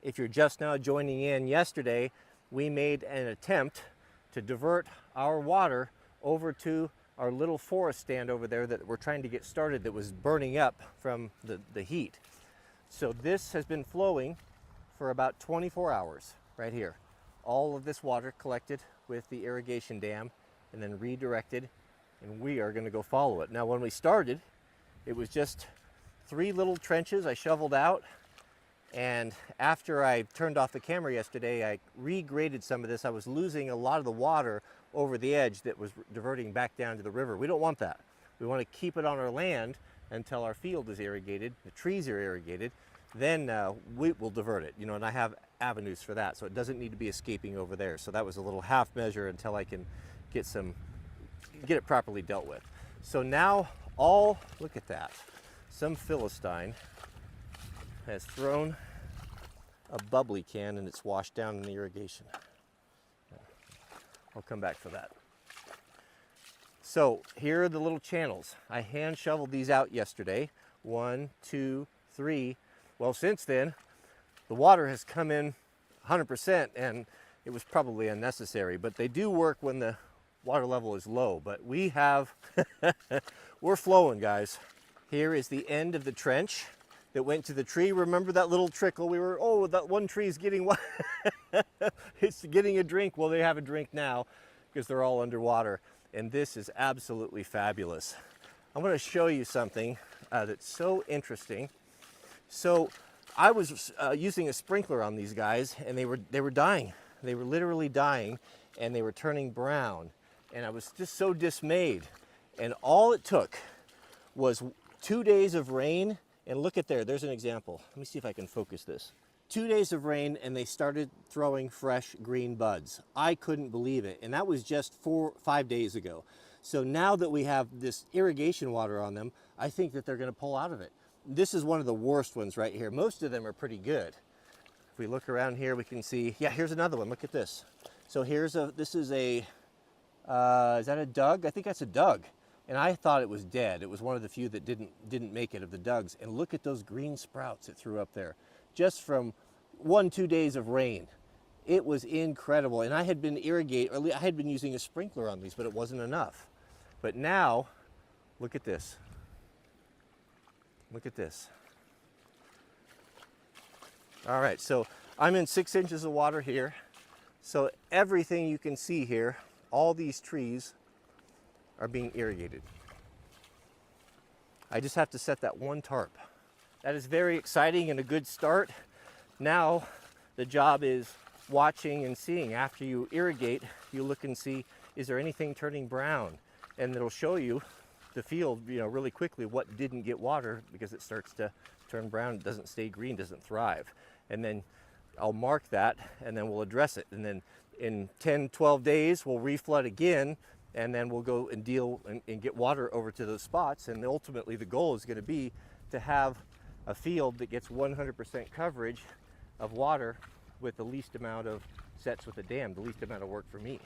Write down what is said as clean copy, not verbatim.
if you're just now joining in, yesterday we made an attempt to divert our water over to our little forest stand over there that we're trying to get started that was burning up from the heat. So this has been flowing for about 24 hours right here. All of this water collected with the irrigation dam and then redirected, and we are going to go follow it. Now when we started, it was just 3 little trenches I shoveled out, and after I turned off the camera yesterday, I regraded some of this. I was losing a lot of the water over the edge that was diverting back down to the river. We don't want that. We want to keep it on our land until our field is irrigated, the trees are irrigated, then we will divert it, you know, and I have avenues for that, so it doesn't need to be escaping over there. So that was a little half measure until I can get it properly dealt with. So now look at that. Some Philistine has thrown a bubbly can and it's washed down in the irrigation. I'll come back for that. So here are the little channels. I hand shoveled these out yesterday. 1, 2, 3. Well, since then, the water has come in 100% and it was probably unnecessary, but they do work when the water level is low. But we have, we're flowing, guys. Here is the end of the trench that went to the tree. Remember that little trickle? That one tree is getting it's getting a drink. Well, they have a drink now because they're all underwater. And this is absolutely fabulous. I'm going to show you something that's so interesting. So I was using a sprinkler on these guys, and they were dying. They were literally dying, and they were turning brown. And I was just so dismayed. And all it took was 2 days of rain. And look at there's an example. Let me see if I can focus this. 2 days of rain and they started throwing fresh green buds. I couldn't believe it. And that was just 5 days ago. So now that we have this irrigation water on them, I think that they're going to pull out of it. This is one of the worst ones right here. Most of them are pretty good. If we look around here, we can see, yeah, here's another one. Look at this. So this is is that a Doug? I think that's a Doug. And I thought it was dead. It was one of the few that didn't make it of the Dougs. And look at those green sprouts it threw up there, just from 1-2 days of rain. It was incredible. And I had been I had been using a sprinkler on these, but it wasn't enough. But now, look at this. Look at this. All right, so I'm in 6 inches of water here. So everything you can see here, all these trees are being irrigated. I just have to set that one tarp. That is very exciting and a good start. Now the job is watching and seeing. After you irrigate, you look and see, is there anything turning brown? And it'll show you the field, you know, really quickly what didn't get water, because it starts to turn brown, it doesn't stay green, doesn't thrive. And then I'll mark that and then we'll address it. And then in 10, 12 days, we'll reflood again, and then we'll go and deal and get water over to those spots. And ultimately the goal is going to be to have a field that gets 100% coverage of water with the least amount of sets with the dam, the least amount of work for me.